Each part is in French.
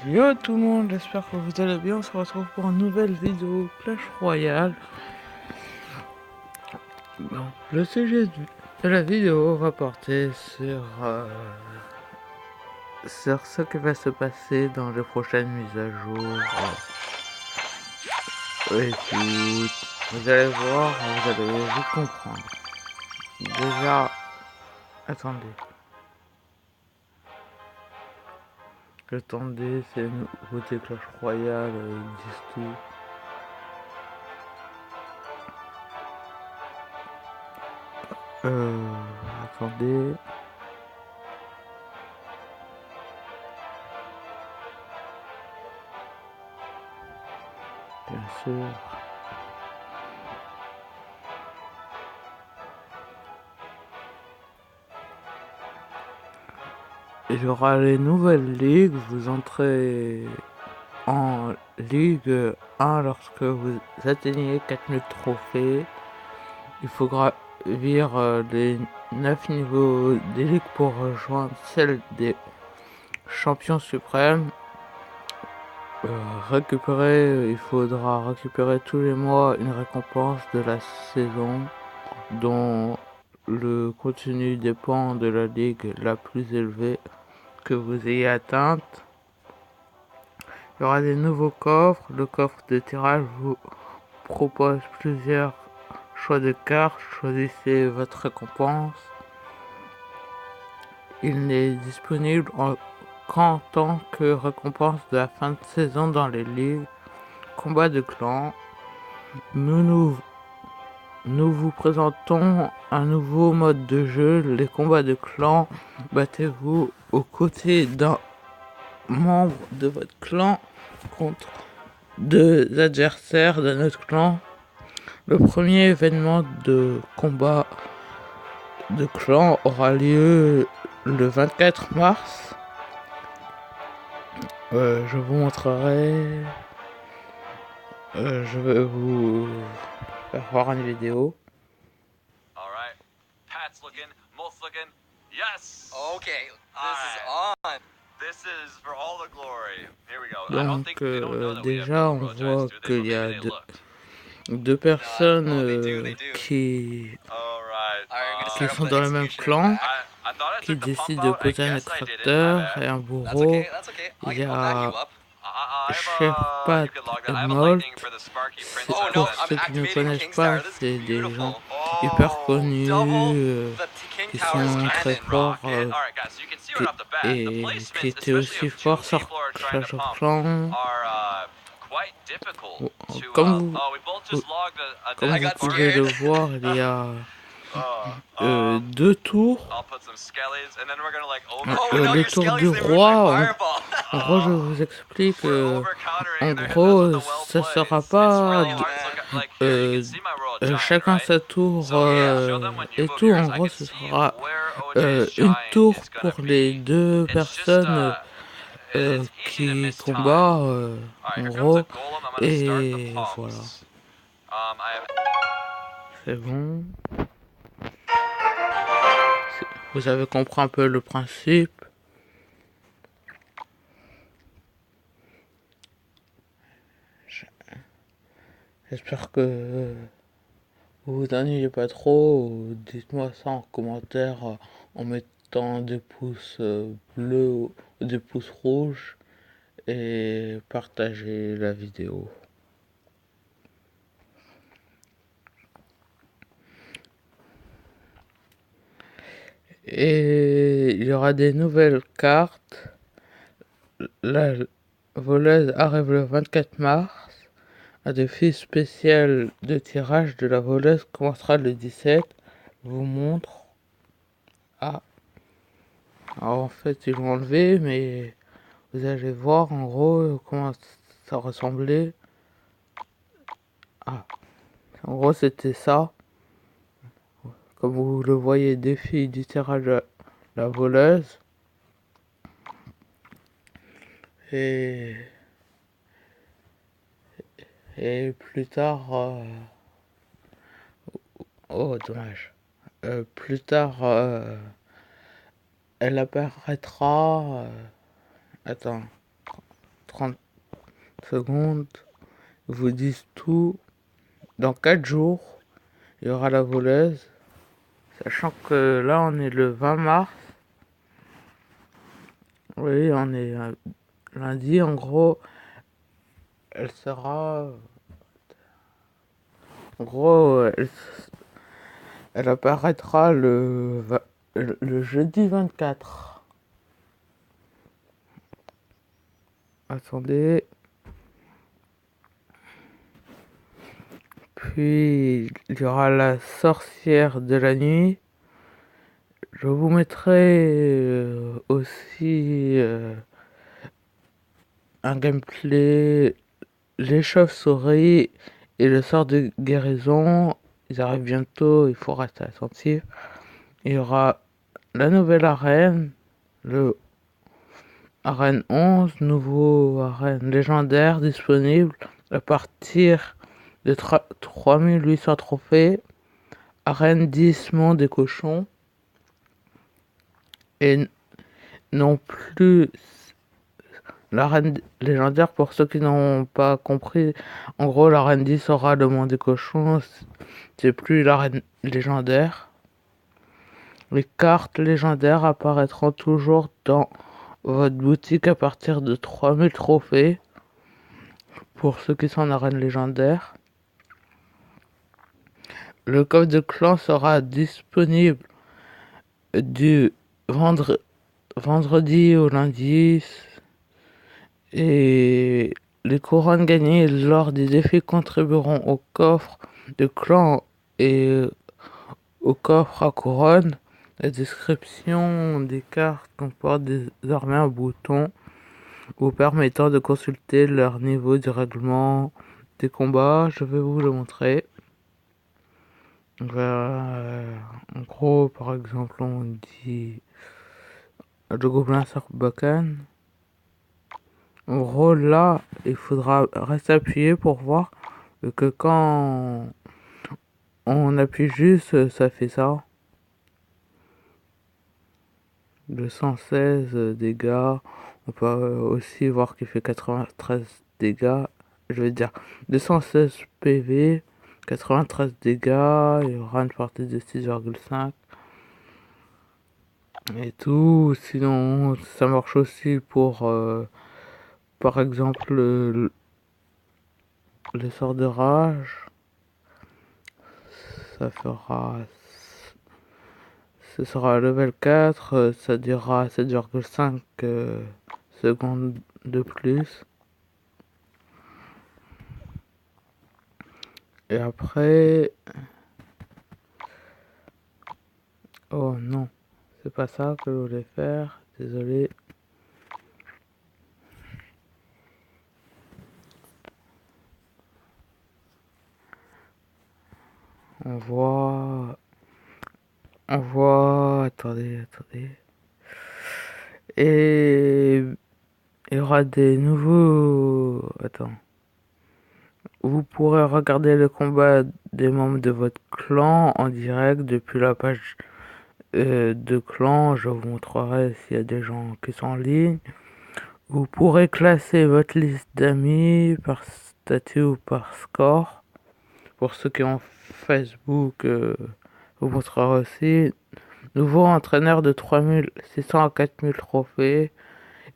Yo tout le monde, j'espère que vous allez bien. On se retrouve pour une nouvelle vidéo Clash Royale. Bon, le sujet de la vidéo va porter sur ce qui va se passer dans les prochaines mises à jour et tout. Vous allez voir, vous allez vite comprendre. Déjà, attendez. Attendez, c'est une nouveauté Clash Royale, ils disent tout. Attendez. Bien sûr. Il y aura les nouvelles ligues. Vous entrez en Ligue 1 lorsque vous atteignez 4000 trophées. Il faut gravir les 9 niveaux des ligues pour rejoindre celle des champions suprêmes. Il faudra récupérer tous les mois une récompense de la saison dont le contenu dépend de la ligue la plus élevée que vous ayez atteinte. Il y aura des nouveaux coffres. Le coffre de tirage vous propose plusieurs choix de cartes. Choisissez votre récompense. Il n'est disponible qu'en tant que récompense de la fin de saison dans les ligues. Combat de clans. Nous vous présentons un nouveau mode de jeu, les combats de clans. Battez-vous aux côtés d'un membre de votre clan contre deux adversaires de notre clan. Le premier événement de combat de clan aura lieu le 24 mars. Je vous montrerai. Je vais vous faire voir une vidéo. Alright. Pat's looking, Mul's looking. Yes! Okay, this is on. This is for all the glory. Here we go. Donc déjà on voit qu'il y a deux personnes qui sont dans le même clan, qui décident de poser un extracteur et un bourreau. Il y a Chef Pat et Molt. Pour ceux qui ne connaissent pas, c'est des gens hyper connus qui sont très forts et qui étaient aussi forts sur Clash of Clans. Comme vous pouvez le voir, il y a deux tours. Le tour du roi, en gros je vous explique, en gros ça sera pas chacun sa tour et tout, en gros ce sera une tour pour les deux personnes qui combattent, en gros, et voilà. C'est bon. Vous avez compris un peu le principe. J'espère que vous vous ennuyez pas trop. Dites-moi ça en commentaire en mettant des pouces bleus ou des pouces rouges et partagez la vidéo. Et il y aura des nouvelles cartes. La voleuse arrive le 24 mars. Un défi spécial de tirage de la voleuse commencera le 17. Je vous montre. Ah. Alors en fait ils l'ont enlevé, mais vous allez voir en gros comment ça ressemblait. Ah. En gros c'était ça. Comme vous le voyez, défi du tirage de la voleuse. Et plus tard... Oh dommage. Plus tard elle apparaîtra... Attends. secondes vous disent tout. Dans 4 jours, il y aura la voleuse. Sachant que là, on est le 20 mars. Oui, on est lundi. En gros, elle sera... En gros, elle apparaîtra le jeudi 24. Attendez. Puis, il y aura la sorcière de la nuit. Je vous mettrai aussi un gameplay, les chauves-souris et le sort de guérison. Ils arrivent bientôt, il faut rester attentif. Il y aura la nouvelle arène, le arène 11, nouveau arène légendaire disponible à partir de 3800 trophées. Arène 10, monde des cochons. Et non plus l'arène légendaire, pour ceux qui n'ont pas compris. En gros, l'arène 10 aura le monde des cochons. C'est plus l'arène légendaire. Les cartes légendaires apparaîtront toujours dans votre boutique à partir de 3000 trophées. Pour ceux qui sont en arène légendaire. Le coffre de clan sera disponible du vendredi au lundi. Et les couronnes gagnées lors des défis contribueront au coffre de clan et au coffre à couronne. La description des cartes comporte désormais un bouton vous permettant de consulter leur niveau du règlement des combats. Je vais vous le montrer. En gros, par exemple, on dit le gobelin Sarbacane. En gros, là, il faudra rester appuyé pour voir que quand on appuie juste, ça fait ça. 216 dégâts. On peut aussi voir qu'il fait 93 dégâts. Je vais dire 216 PV, 93 dégâts. Il y aura une partie de 6,5. Et tout. Sinon, ça marche aussi pour, par exemple, le sort de rage. Ça fera... Ce sera level 4, ça durera 7,5 secondes de plus. Et après... Oh non, c'est pas ça que je voulais faire, désolé. On voit... Attendez. Et... il y aura des nouveaux... Attends. Vous pourrez regarder le combat des membres de votre clan en direct depuis la page de clan. Je vous montrerai s'il y a des gens qui sont en ligne. Vous pourrez classer votre liste d'amis par statut ou par score. Pour ceux qui ont Facebook, vous montrera aussi. Nouveau entraîneur de 3600 à 4000 trophées.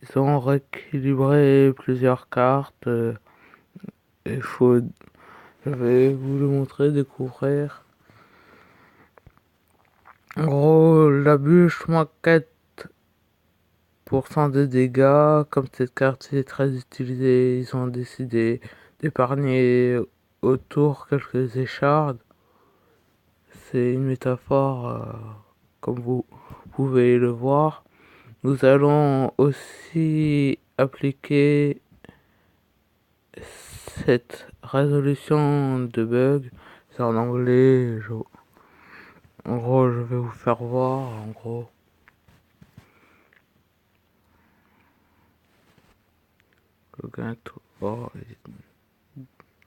Ils ont rééquilibré plusieurs cartes. Il faut... Je vais vous le montrer, découvrir. En gros, la bûche, moins 4% de dégâts. Comme cette carte est très utilisée, ils ont décidé d'épargner autour quelques échardes. C'est une métaphore, comme vous pouvez le voir. Nous allons aussi appliquer cette résolution de bug. C'est en anglais. En gros, je vais vous faire voir. En gros, le gâteau. Oh,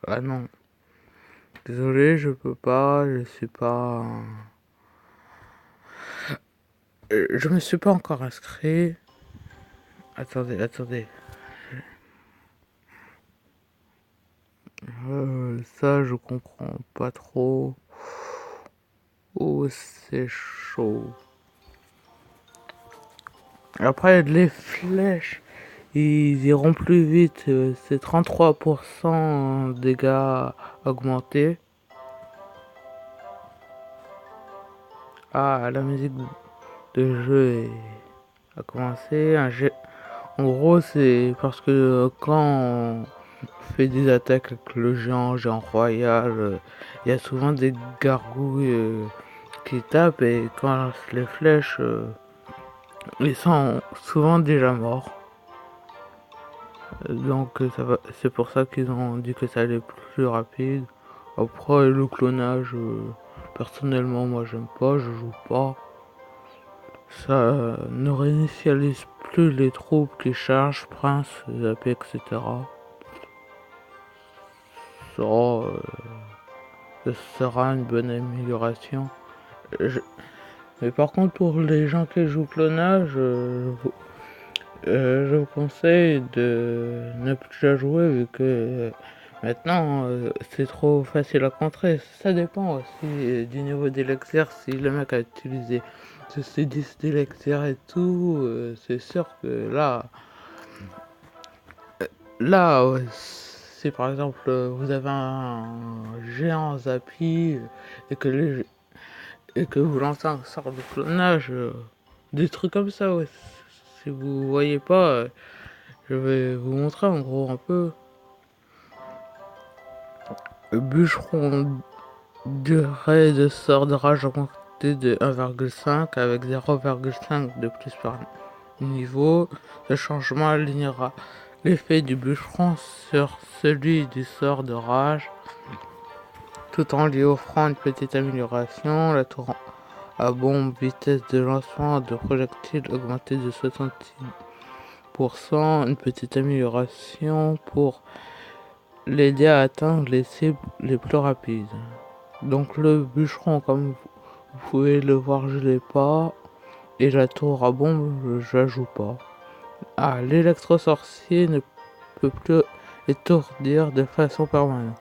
ah non. Désolé, je peux pas. Je suis pas. Je me suis pas encore inscrit. Attendez. Ça, je comprends pas trop. Oh, c'est chaud. Après, les flèches, ils iront plus vite. C'est 33% dégâts augmentés. Ah, la musique de jeu a commencé. En gros, c'est parce que quand on fait des attaques avec le géant royal, il y a souvent des gargouilles qui tapent et quand on lance les flèches, ils sont souvent déjà morts. Donc c'est pour ça qu'ils ont dit que ça allait plus rapide. Après le clonage, personnellement moi j'aime pas, je joue pas. Ça ne réinitialise plus les troupes qui chargent, Prince, Zappé, etc. Ça, ce sera une bonne amélioration. Je- Mais par contre pour les gens qui jouent clonage, je vous conseille de ne plus la jouer vu que maintenant c'est trop facile à contrer. Ça dépend aussi du niveau d'élixir. Si le mec a utilisé ces 10 d'élixir et tout, c'est sûr que là, si par exemple vous avez un géant Zappy et que vous lancez un sort de clonage, des trucs comme ça, ouais. Si vous voyez pas, je vais vous montrer en gros un peu. Le bûcheron durée de sort de rage augmentée de 1,5 avec 0,5 de plus par niveau. Ce changement alignera l'effet du bûcheron sur celui du sort de rage, tout en lui offrant une petite amélioration. La tour à bombe vitesse de lancement de projectiles augmentée de 66%, une petite amélioration pour l'aider à atteindre les cibles les plus rapides. Donc le bûcheron, comme vous pouvez le voir, je l'ai pas. Et la tour à bombe, je la joue pas. Ah, l'électro-sorcier ne peut plus étourdir de façon permanente.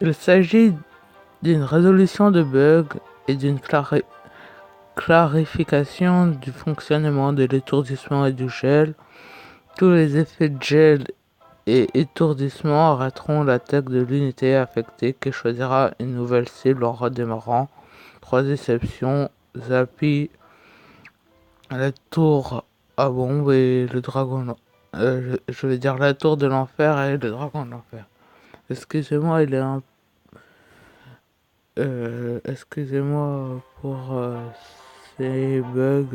Il s'agit d'une résolution de bug et d'une clarification du fonctionnement de l'étourdissement et du gel. Tous les effets de gel et étourdissement arrêteront l'attaque de l'unité affectée qui choisira une nouvelle cible en redémarrant. 3 exceptions, Zappy, la tour à bombe et le dragon. Je vais dire la tour de l'enfer et le dragon de l'enfer. Excusez-moi, il est un. Excusez-moi pour ces bugs.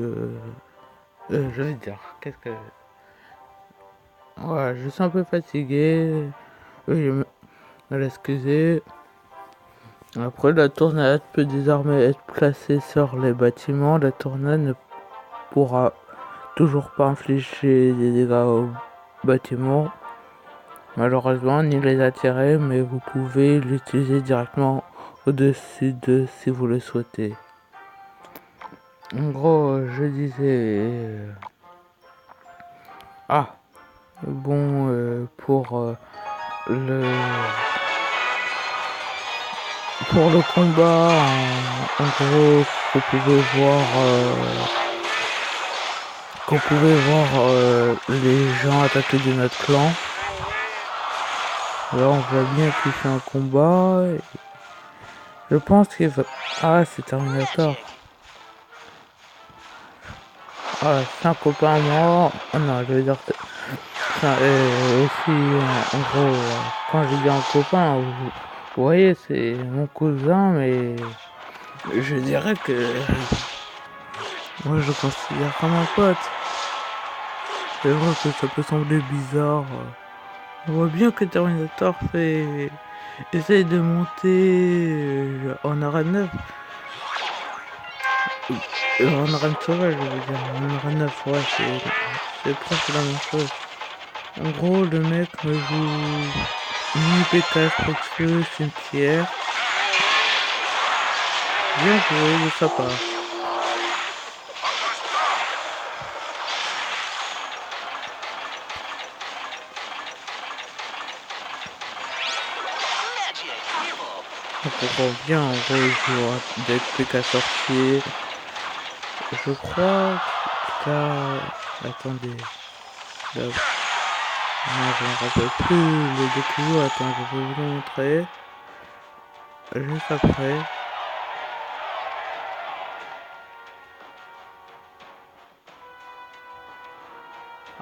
Je vais dire, qu'est-ce que. Ouais, je suis un peu fatigué. Oui, je me l'excuser. Après, la tournade peut désormais être placée sur les bâtiments. La tournade ne pourra toujours pas infliger des dégâts aux bâtiments, malheureusement, ni les attirer, mais vous pouvez l'utiliser directement au-dessus d'eux si vous le souhaitez. En gros, je disais. Ah, bon, le. Pour le combat, en gros, vous pouvez voir. Les gens attaquer de notre clan. Là, on voit bien qu'il fait un combat. Je pense qu'il va. Ah, c'est Terminator. Ah, c'est un copain à moi. Ah non, je veux dire. Aussi, en gros, quand je dis un copain, vous voyez, c'est mon cousin, mais je dirais que moi je le considère comme un pote. C'est vrai que ça peut sembler bizarre. On voit bien que Terminator essaye de monter en arène 9. En arène sauvage, je veux dire. En arène 9, ouais, c'est presque la même chose. En gros, le mec me joue une IPK Proxeux, cimetière. Bien joué de sa part. On comprend bien, en gros, il joue un deck PK sorcier. Je crois qu'il a... Attendez. Là... Non, je me rappelle plus le deck qu'il joue. Attends, je vais vous le montrer. Juste après.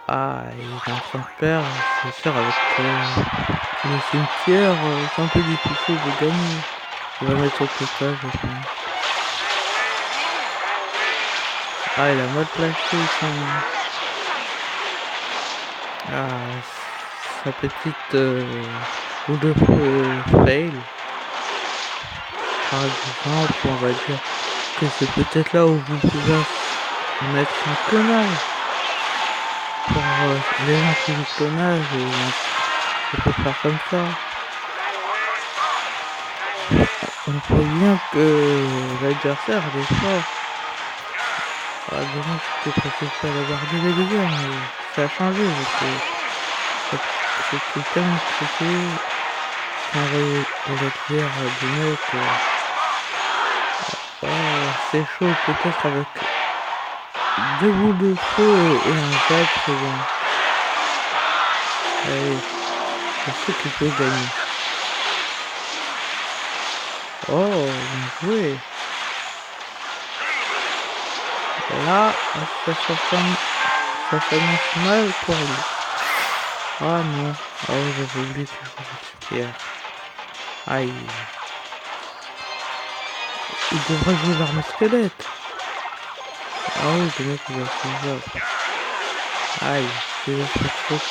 Ah, il est en train de perdre, c'est sûr, avec le cimetière, c'est un peu difficile de gagner. Il va mettre au total, je pense. Ah, il a mal placé son... Ah, sa petite boule de feu fail. Par exemple, on va dire que c'est peut-être là où vous pouvez mettre un clonage. Pour les gens qui jouent clonage, on peut faire comme ça. On voit bien que l'adversaire est fort. Ah, dommage que c'était pas la barre de l'examen, mais ça a changé. C'était tellement stressé quand l'adversaire de mettre. C'est chaud, peut-être avec deux boules de feu et un jab, c'est bon. Allez, je sais qu'il peut gagner. Oh, bien joué. Là, ça s'annonce mal pour lui. Ah non, ah oui, j'avais oublié qu'il jouait Pierre. Aïe. Il devrait jouer l'arme squelette. Ah oui, le mec il a son job. Aïe, c'est les trucs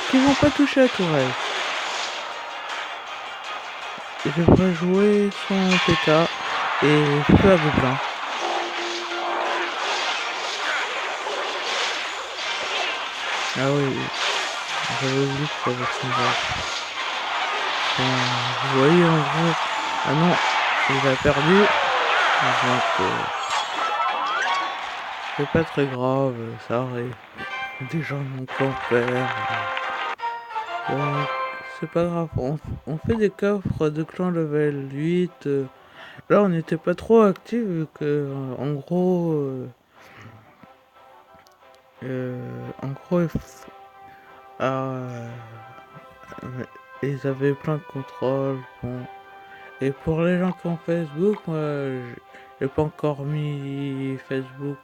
qui vont pas toucher à tourelle. Il devrait jouer son PK et feu à blanc. Ah oui, j'avais oublié qu'il avait son job. Bon, vous voyez en gros. Ah non, il a perdu. Donc, c'est pas très grave, ça arrive. Des gens n'ont qu'en faire. Donc, c'est pas grave. On fait des coffres de clan level 8. Là, on n'était pas trop actifs vu que, en gros, euh, ils avaient plein de contrôles. Bon. Et pour les gens qui ont Facebook, moi, j'ai pas encore mis Facebook.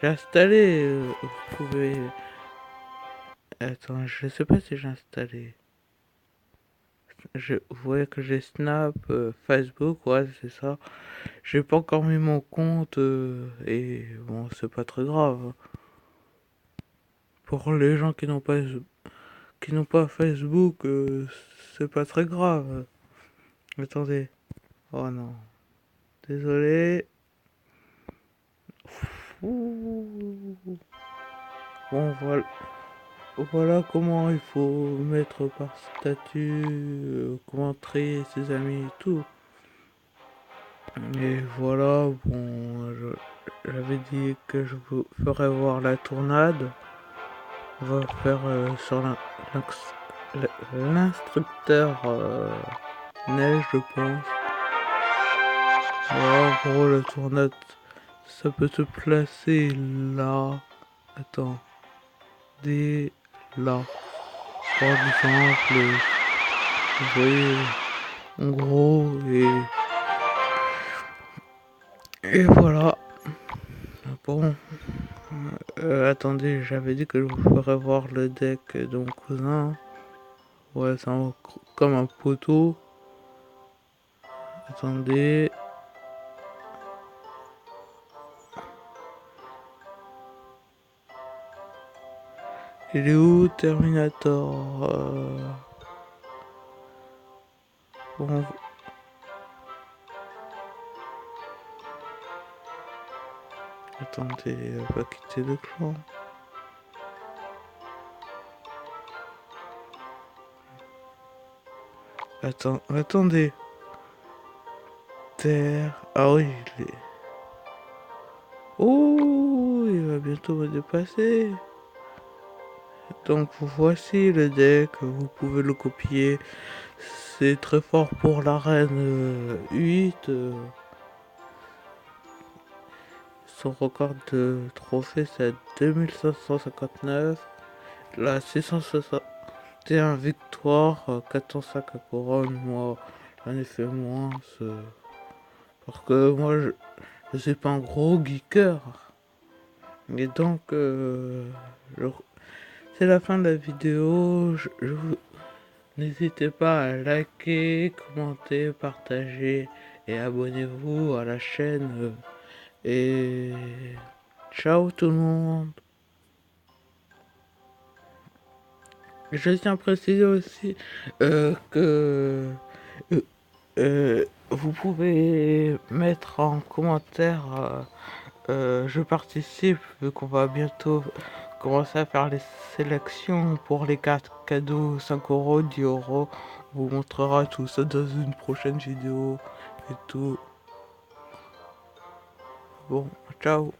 J'ai installé. Vous pouvez. Attends, je sais pas si j'ai installé. Vous voyez que j'ai Snap, Facebook, ouais, c'est ça. J'ai pas encore mis mon compte et bon, c'est pas très grave. Pour les gens qui n'ont pas Facebook, c'est pas très grave. Attendez. Oh non. Désolé. Ouh. Bon, voilà comment il faut mettre par statut, comment trier ses amis et tout. Et voilà, bon, j'avais dit que je vous ferais voir la tournade. On va faire sur l'instructeur neige, je pense. Voilà, en gros, la tournade, ça peut se placer là. Attends. Dès là. Par exemple, vous voyez, en gros, et voilà. Bon. Attendez, j'avais dit que je vous ferais voir le deck de mon cousin. Ouais, c'est comme un poteau. Attendez. Il est où, Terminator Bon. Attendez, on va quitter le clan. Attendez. Terre. Ah oui, il est. Oh, il va bientôt me dépasser. Donc voici le deck, vous pouvez le copier. c'est très fort pour l'arène 8. Son record de trophée c'est 2559. La 661 victoires, 405 à couronne. Moi, j'en ai fait moins. Parce que moi, je suis pas un gros geeker. Et donc, c'est la fin de la vidéo. N'hésitez pas à liker, commenter, partager et abonnez-vous à la chaîne. Et ciao tout le monde. Je tiens à préciser aussi que vous pouvez mettre en commentaire je participe vu qu'on va bientôt commencer à faire les sélections pour les cartes cadeaux 5 €, 10 €. On vous montrera tout ça dans une prochaine vidéo et tout. Bon, ciao.